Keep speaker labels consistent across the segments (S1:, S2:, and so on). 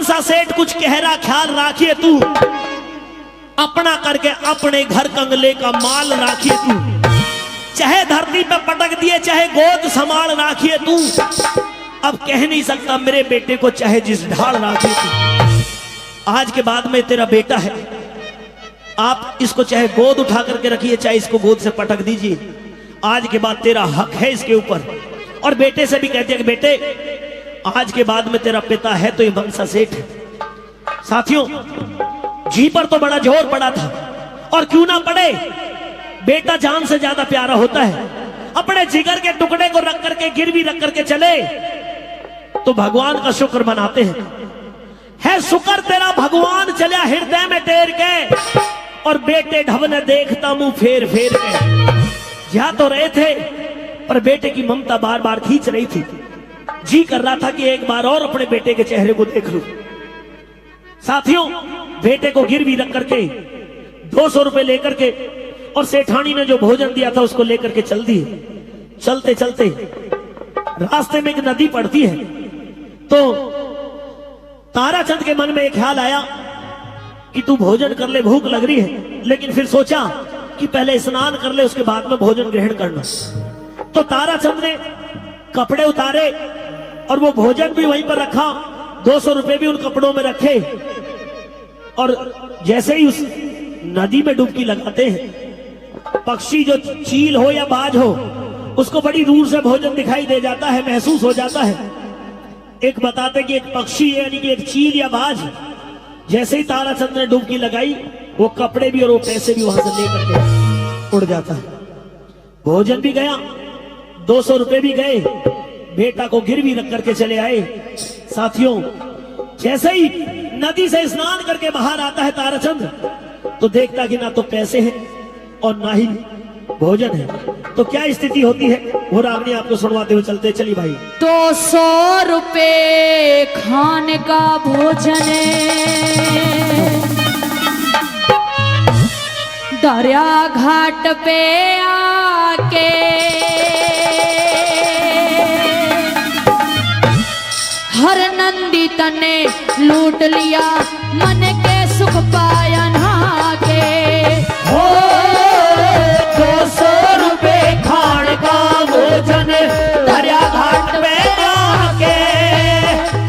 S1: मनसा सेठ कुछ गहरा ख्याल राखिए तू, अपना करके अपने घर कंगले का माल राखिए तू, चाहे धरती पे पटक दिए चाहे गोद संभाल राखिए तू, अब कह नहीं सकता मेरे बेटे को चाहे जिस ढाल राखिए तू। आज के बाद में तेरा बेटा है, आप इसको चाहे गोद उठा करके रखिए चाहे इसको गोद से पटक दीजिए, आज के बाद तेरा हक है इसके ऊपर। और बेटे से भी कहते हैं कि बेटे आज के बाद में तेरा पिता है तो ये मनसा सेठ है। साथियों जी पर तो बड़ा जोर पड़ा था, और क्यों ना पड़े, बेटा जान से ज्यादा प्यारा होता है। अपने जिगर के टुकड़े को रख करके गिरवी रख करके चले तो भगवान का शुक्र मनाते हैं। है शुक्र तेरा भगवान चला हृदय में टेर के, और बेटे ढब ने देखता मुंह फेर फेर के। जा तो रहे थे पर बेटे की ममता बार बार खींच रही थी, जी कर रहा था कि एक बार और अपने बेटे के चेहरे को देख लूं। साथियों बेटे को गिरवी रख करके 200 रुपए लेकर के, और सेठानी ने जो भोजन दिया था उसको लेकर के चल दिए। चलते चलते रास्ते में एक नदी पड़ती है, तो ताराचंद के मन में एक ख्याल आया कि तू भोजन कर ले, भूख लग रही है। लेकिन फिर सोचा कि पहले स्नान कर ले उसके बाद में भोजन ग्रहण करना। तो ताराचंद ने कपड़े उतारे और वो भोजन भी वहीं पर रखा, 200 रुपए भी उन कपड़ों में रखे, और जैसे ही उस नदी में डुबकी लगाते हैं, पक्षी जो चील हो या बाज हो उसको बड़ी दूर से भोजन दिखाई दे जाता है, महसूस हो जाता है। एक बताते कि एक पक्षी यानी कि एक चील या बाज जैसे ही ताराचंद ने डुबकी लगाई, वो कपड़े भी और वो पैसे भी वहां से लेकर के उड़ जाता है। भोजन भी गया, 200 रुपए भी गए, बेटा को गिरवी रख करके चले आए। साथियों जैसे ही नदी से स्नान करके बाहर आता है ताराचंद, तो देखता कि ना तो पैसे हैं और ना ही भोजन है। तो क्या स्थिति होती है वो रागनी आपको सुनवाते हुए चलते। चलिए भाई।
S2: 200 रुपए खाने का भोजन दरिया घाट पे आके हर नंदी तने लूट लिया, मन के सुख पाया नहा के।
S1: हो 200 रुपए खाने का भोजन दरिया घाट पे आके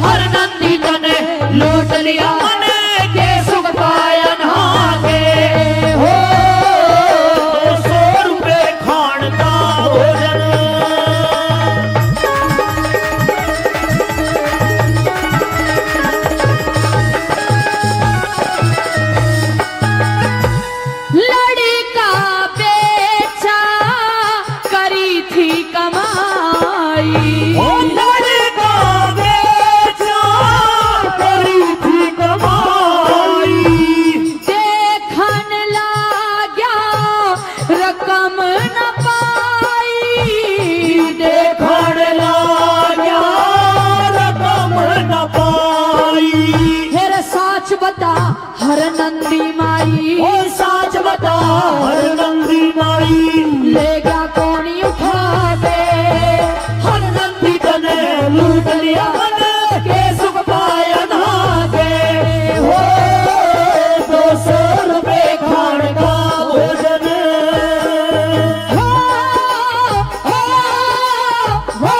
S2: हर नंदी तने लूट लिया,
S1: मन के सुख पाया नहा के। हो 200 रुपए खाने का भोजन।
S2: लड़का बेचा करी थी कमाई,
S1: ओ लड़का बेचा करी थी कमाई,
S2: देखन लाग्या रकम न पाई,
S1: देखण लाग्या रकम न पाई।
S2: फिर साच बता हर नंदी माई,
S1: ओ साच बता हर नंदी माई,
S2: लेगा कौनी उठा दे,
S1: हर नंदी तने लूट लिया, मन के सुख पाया नहा के। हो 200 रुपए खाने का भोजन।
S2: हो, हो, हो,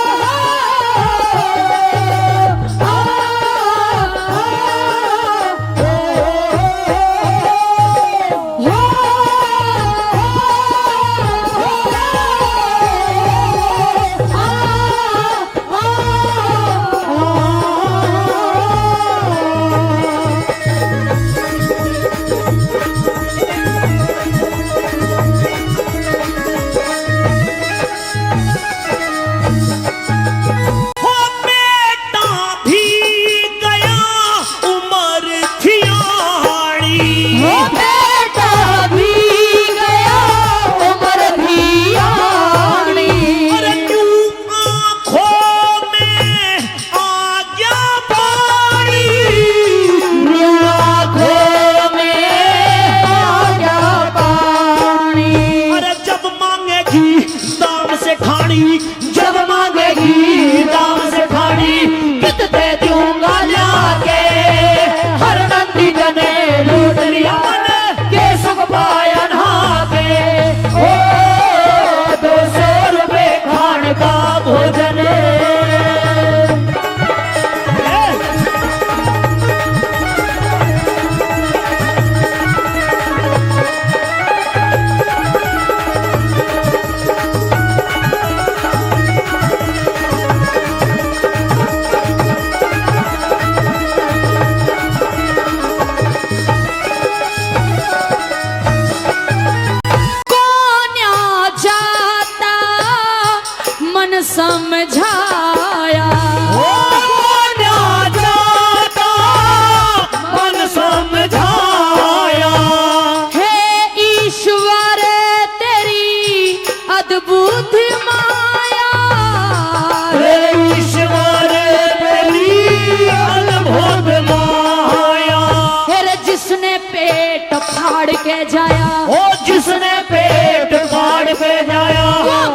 S2: फाड़ के जाया,
S1: ओ जिसने पेट फाड़ के जाया,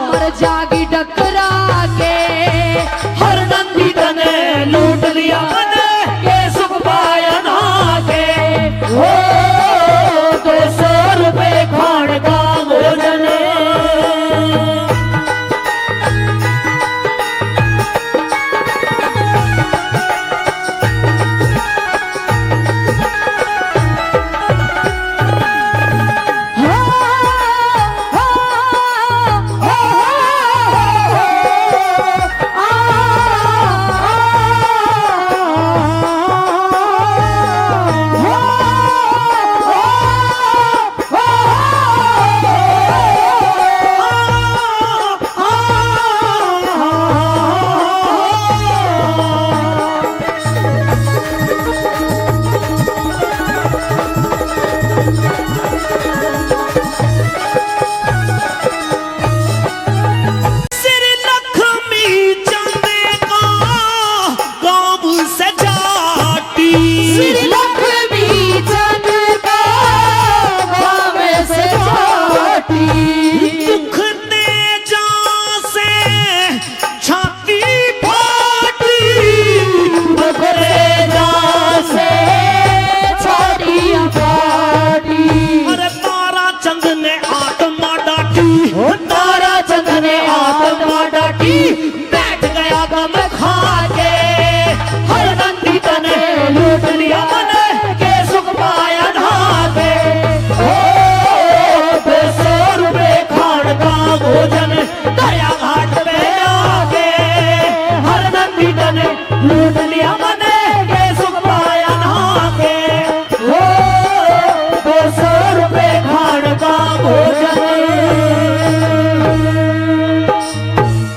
S2: मर जागी डकरा के।
S1: हर नंदी तने लूट लिया मन के सुख पाया ना के। ओ 200 रुपए खान का भोजन, बैठ गया गम खा के। हर नंदी तने लूट लिया मन के सुख पाया ना के। ओ 200 रुपए खान का भोजन दरिया घाट पे आके। हर नंदी तने लूट लिया मन के सुख पाया ना के। ओ 200 रुपए खान का भोजन